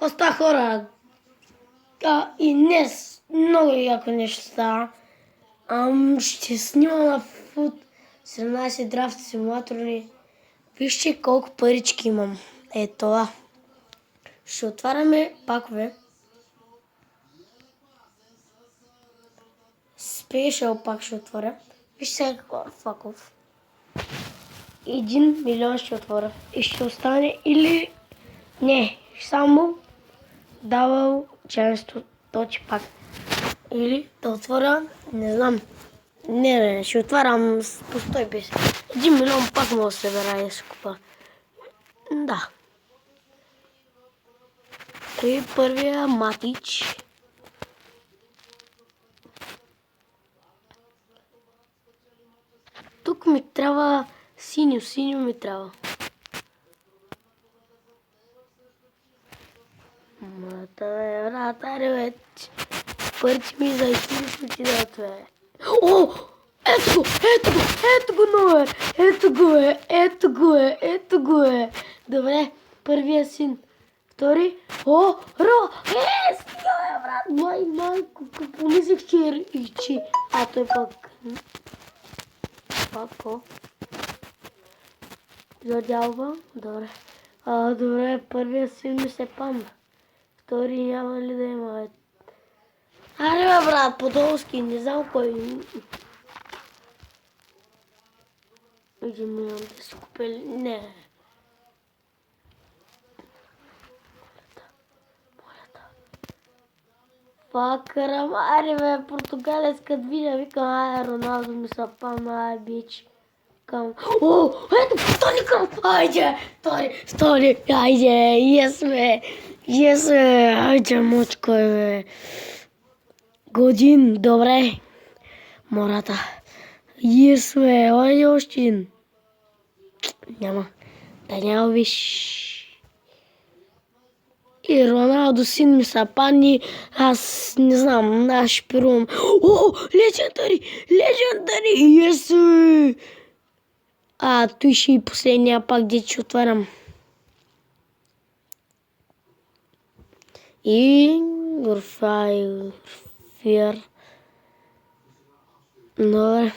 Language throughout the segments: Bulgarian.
Оста хора. И днес много яко нещо става. Ще снимам на Food 17 драфт симулатори. Вижте колко парички имам. Е това. Ще отваряме пакове. Спешъл пак ще отворя. Вижте сега какво факов. 1 милион ще отворя. И ще остане или... Не, само давал членство точи пак. Или да отворя, не знам. Не, ще отварям по 150. 1 милион пак мога да събера и ще купа. Да. И първия матич. Тук ми трябва синьо ми трябва. Пърчи ми за истински ти да отведе. О! Ето го номер! Ето го е! Добре, първия син. Втори. О, стига брат! Майко, помислих, че... А, той пак... Пако. Задялва. Добре. Добре, първия син ми се памна. Втори няма ли да има? Аре бе брат, Подолски, не знам кой. 1 милион да си купили. Не. Молята. Факърам, аре бе, португалец, като видя, викам, Роналдо ми са памна, бич. О, ето, Тони Крос, айде, Тони, айде, yes бе, айде, мочко бе. Годин, добре. Мората. Yes бе, айде още един. Няма. Да няма виж. И Роналдо син ми са пани, аз не знам, аз шпирувам. О, легендари, yes бе. Той ще и последния пак, де ще отварям. И Горфайр. Добре.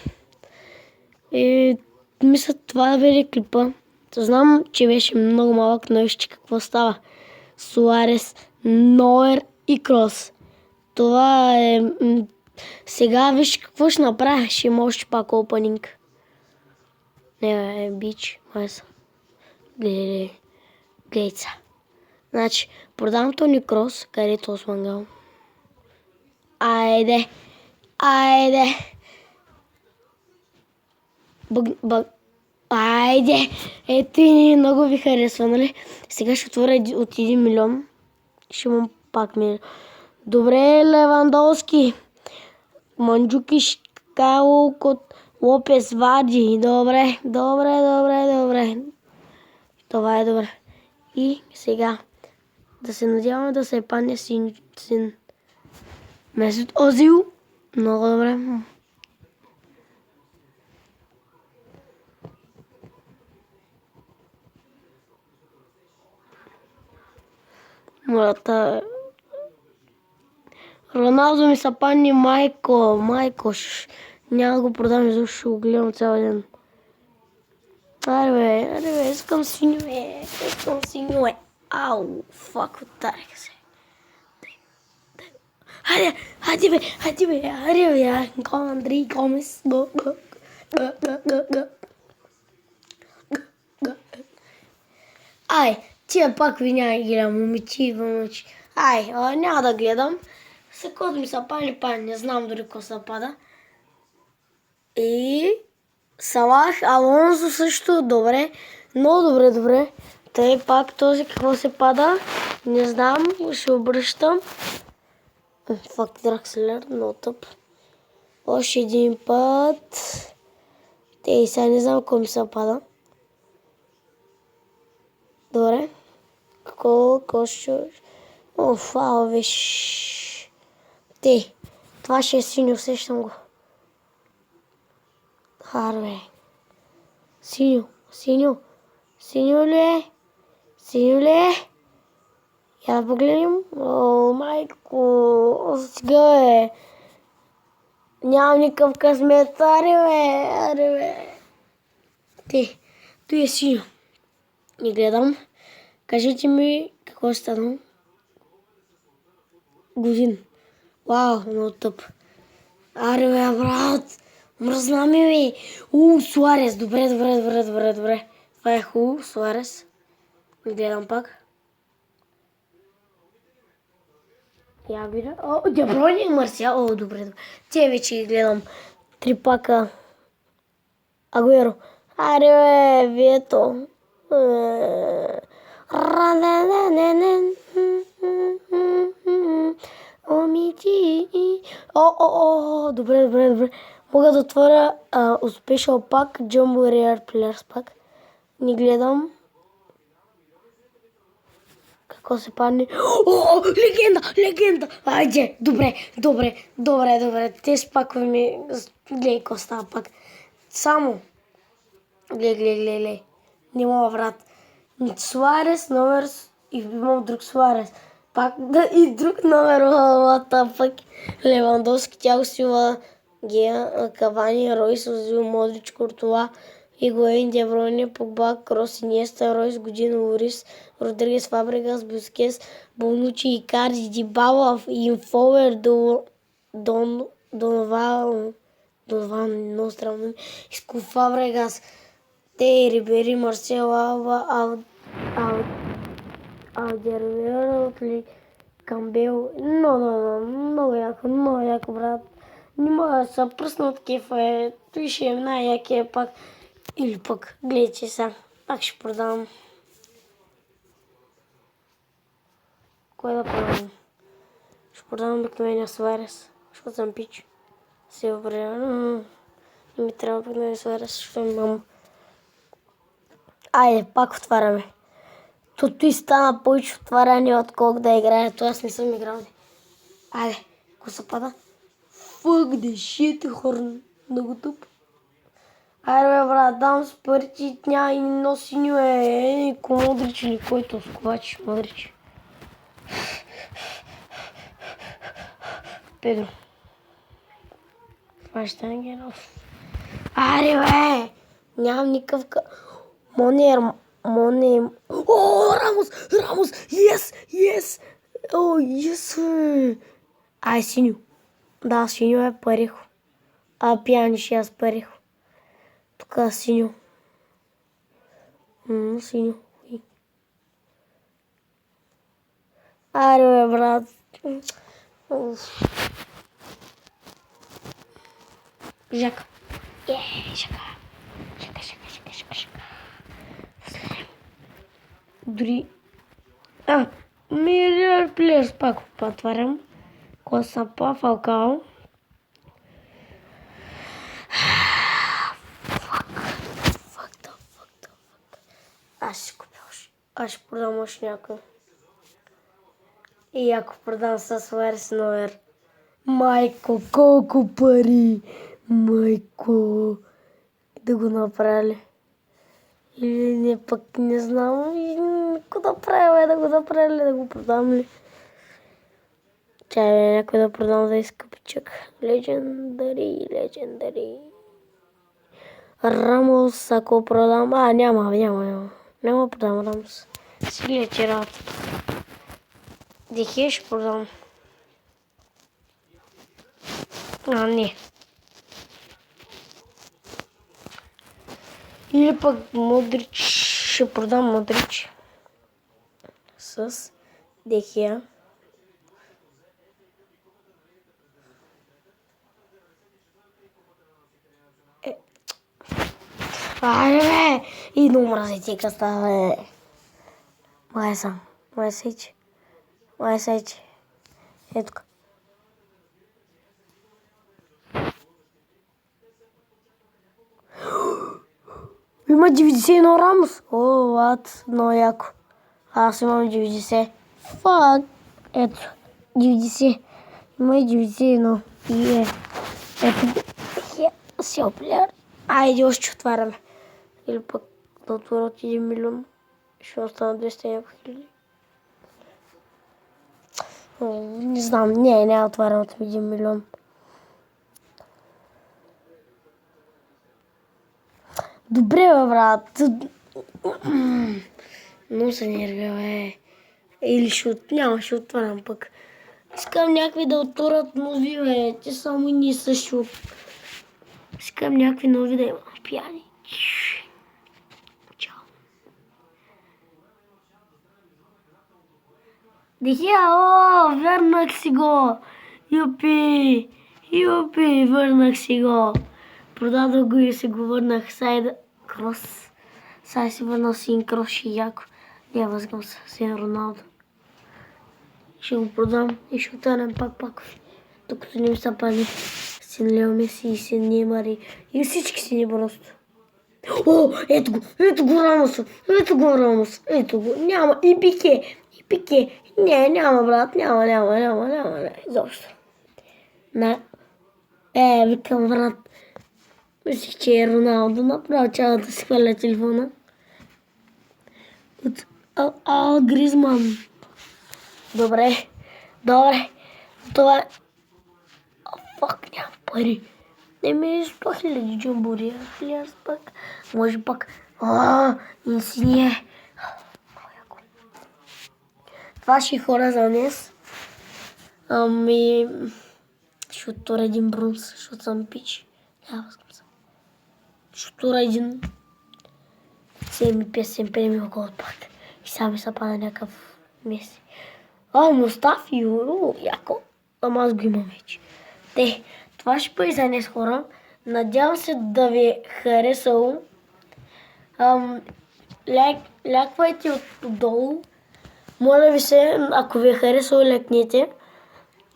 И мисля това да бъде клипа. Знам, че беше много малък, но вижте какво става. Суарес, Нойер и Крос. Това е... Сега виж какво ще направя. Ще има още пак опенинг. Не, бич, майса. Глейца. Значи, продам Тони Крос, където османгал. Айде. Айде. Ето и много ви харесва, нали? Сега ще отворя от 1 милион. Ще имам пак милион. Добре, Левандовски. Манджукиш, Кайло, Лопес, Вади. Добре. Това е добре. И сега да се надяваме да се падне син. Месут Озил. Много добре. Моята... Роналдо ми са падни Майко. Няма да го продам, защото ще го гледам цял ден. Аре бе, искам синьо е. Ау, фак, отдареха се. Хайде бе, гол Андрей Гомес. Тия пак ви няма гледам, момичи. Няма да гледам. Секунд ми са пани, не знам дори какво се пада. И... Салах, Алонсо също, добре. Много добре. Тъй пак този какво се пада, не знам, ще обръщам. Фак, Дракселер, много тъп. Още един път. Сега не знам какво ми се пада. Добре. Какво ще... Фау, виж. Това ще е синьо, усещам го. Харве. Синьо ли е? Я да погледнем. О, майко, сега нямам никакъв късмет. Аре бе. Той е синьо. И гледам. Кажете ми какво е станало. Годин. Вау, много тъп. Аре бе, брат. Мръзна ми бе. Суарес. Добре. Това е хубаво, Суарес. Гледам пак. Я видя. О, Дебройне и Марсиал. О, добре. Те вече ги гледам. 3 пака. Агуеро. Аре бе, Вието. Добре. Мога да отворя успешал пак, Jumbo Rare Players пак. Не гледам. Какво се падне? О, легенда! Айде, добре. Те спакове ми... Гледай, какво става пак. Само. Гледай. Не мога, брат. Суарес, номер... И имам друг Суарес. Пак и друг номер. What the fuck. Левандовски, Тяго Силва, Гея, Кавани, Ройс, Озил, Модрич, Куртова, Игуейн, Де Бройне, Погба, Крос, Иниеста, Ройс, Годин, Лорис, Родригес, Фабрегас, Бускес, Бонучи, Икарди, Дибала, Инфовер, Донован, много странно, Иско, Фабрегас, Те, Рибери, Марсел, Алба, Алдервер, Камбел, много яко, брат. Не мога да се пръсна от кефа, той ще е най-якия пак. Или пък, гледайте сега, пак ще продавам. Кой да продавам? Ще продавам обикновения Суарес, защото съм пич. Добре, не ми трябва обикновения Суарес, защото имам. Айде, пак отваряме. Той стана повече отваряне, отколко да играе. Това аз не съм играл. Айде, ако се пада. Fuck the shit, хорн. Много тъп. Айде бе, брат, дам с парите, няма и едно синьо Модрич или който сковач, Модрич. Педро. Това ще стане Генов. Айде бе! Нямам никакъв... Моне... О, Рамос! Yes! О, yes! Ай, синьо. Да, синьо е Парихо. Пианиш аз Парихо. Тук синьо. Синьо. Аре бе, брат. Жака. Жака. Дори... Мирер Плеерс пак отварям. Косапа, Фалкао. Fuck. Аз ще купя още. Аз ще продам още някой. И ако продам с Суарес номер. Майко, колко пари! Майко! Да го направи. Или не, пък не знам. Какво да правя, да го продам ли? Чай, някой да продам за изкъпчък. Легендари. Рамос, ако продам... няма. Няма продам Рамос. Си лечи работа. Дехе ще продам. Не. Или пък Модрич. Ще продам Модрич. С Дехея. Айде бе! И да умрази ти къста, бе. Май съм. Май сейче. Ето тук. Има 91 Рамос. О, много яко. Аз имам 90. Фак. Ето. 90. Има и 91. И ето. Силплеер. Айде, още отваряме. Или пък да отворя от 1 милион. Ще остана 200 хиляди. Не знам, не е отварям от 1 милион. Добре, бе, брат. Много се нервя, Или ще отварям пък. Искам някакви да отворят нови, бе. Те само ни също. Искам някакви нови да има. Пияни. Чао. Дихия, върнах си го. Юпи, върнах си го. Продадох го и се го върнах. Сайда крос. Сега си върнал син крос и яко. Не, възгам се, син Роналдо. Ще го продам и ще отърнем пак. Докато не ми са пали син Лео Меси и син Неймар и всички сини просто. Ето го Рамос. Ето го. Няма и Пике. Не, няма, брат, няма. Изобщо. Викам, брат. Мислих, че е Роналдо. Направо чава да си хвърля телефона. Гризман. Добре. Това е... няма пари. Не ми е 100 000 джамбури. Аз пак. Може пак. Инсиние. Това ще хора за днес. Ще отворя един бронз, защото съм пич. Ще отворя един песен премиум гол пак. И сега ми се пада някакъв Меси. Мустафи, яко. Ама аз го имам вече. Това ще бъде за днес, хора. Надявам се да ви е харесало. Лайквайте отдолу. Моля ви се, ако ви е харесало, лекнете.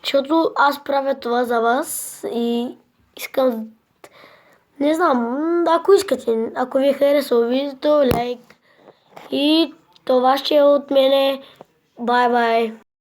Защото аз правя това за вас и искам... Не знам, ако искате, ако ви е харесало видеото, лайк. И това ще е от мене. Бай-бай.